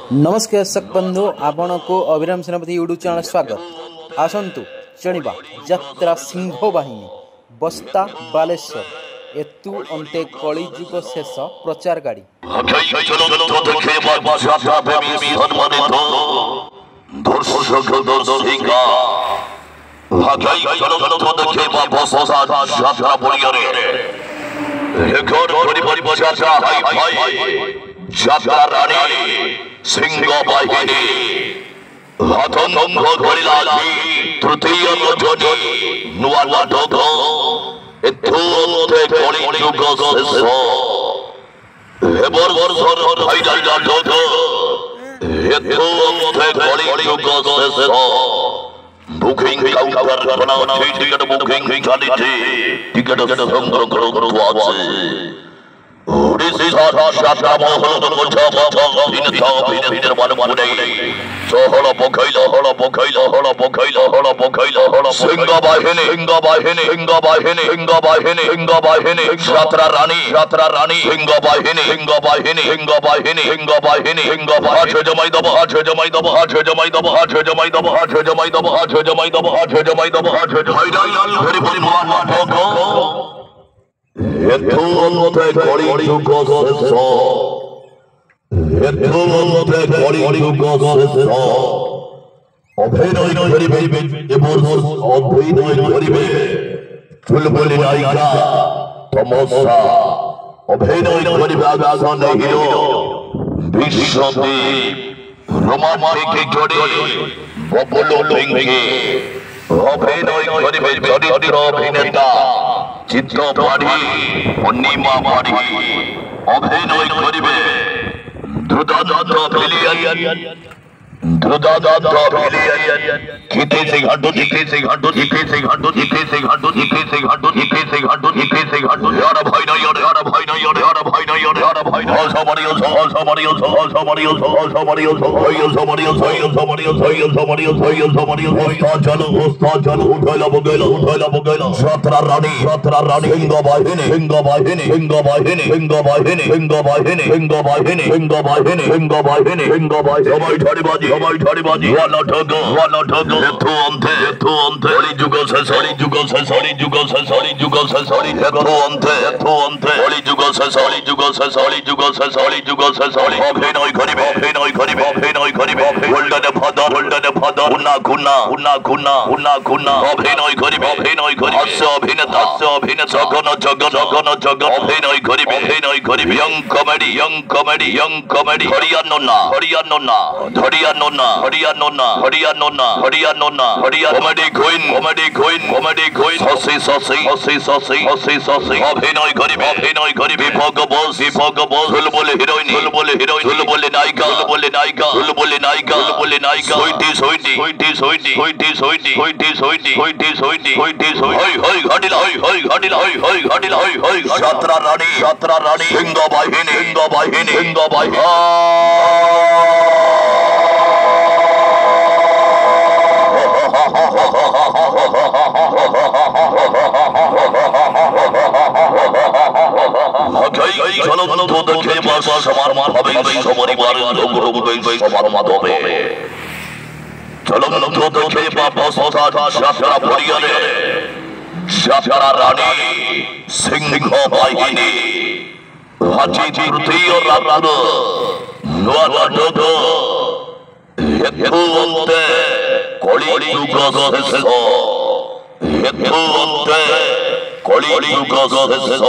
नमस्कार दर्शक बंधु आपण को अभिराम सेनापति यूट्यूब चैनल स्वागत। आसतु जानिबा यात्रा सिंह बाहिनी बस्ता बालेश्वर एतु अंते कली जुग शेष प्रचार गाड़ी যাত্রা রানী সিংহ বাহিনী হতঙ্গ করিলাছি তৃতীয় রজনী নূয়া নাটক এথুতে কলি যুগ শেষ হেবর বর্ষর ভাইরাল নাটক এথুতে কলি যুগ শেষ বুকিং কাউন্টার বানাও টিকেট বুকিং চালিয়ে টিকেট সংগ্রহ করতে আছে এথুতে কলি যুগ শেষ এথুতে কলি যুগ শেষ অভিনয় করিবে এবং অভিনয় করিবে চুলবুলি নায়িকা তমসা অভিনয় করিবে আগাছন হিরো বিশ্বদীপ রোমান্টিক জড়ি ববলু লিঙ্গে অভিনয় করিবে চরিত্র অভিনেতা চিত্র পাড়ি অনিমা পাড়ি অভিনয় করিবে দ্রুতদত্ত ভিলিয়ান খিতে সিং হাড্ডু খিতে সিং হাড্ডু খিতে সিং হাড্ডু খিতে সিং হাড্ডু খিতে সিং হাড্ডু খিতে সিং হাড্ডু খিতে সিং হাড্ডু ইয়ারা ভাই না ইয়ারা ভাই না ইয়ারা ভাই না ইয়ারা ভাই না সমারিও সমারিও সমারিও সমারিও সমারিও সমারিও সমারিও ওস্তাদ চলো উঠাইলা বগাইলা যাত্রা রানী সিংহ বাহিনী সিংহ বাহিনী সিংহ বাহিনী সিংহ বাহিনী সিংহ বাহিনী সিংহ বাহিনী সিংহ বাহিনী সিংহ বাহিনী সিংহ বাহিনী সবাই ঠাড়ি বাজি ওয়ালা ঠগ এথু অন্তে কলি যুগ শেষ এথু অন্তে কলি যুগ শেষ অভিনয় করিবে গোল্ডেন ফাদার উন্না খুন্না অভিনয় করিবে হাস্য অভিনেতা জগন অভিনয় করিবে young comedy Haryana comedy queen Shashi অভিনয় করিবে বিভগ বোস বলে হিরোইন বলে নায়িকা সুইটি যাত্রা রানী সিংহ বাহিনী চলো তো দেখে সবার হবে সপরিবার সবার মাধবে চলো তো দেখে যাত্রা পরিয়ালে যাত্রা রানী সিংহ বাহিনী হাজি তৃতীয় রাত নূয়া নাটক এথুতে কলি যুগ শেষ এথুতে কলি যুগ শেষ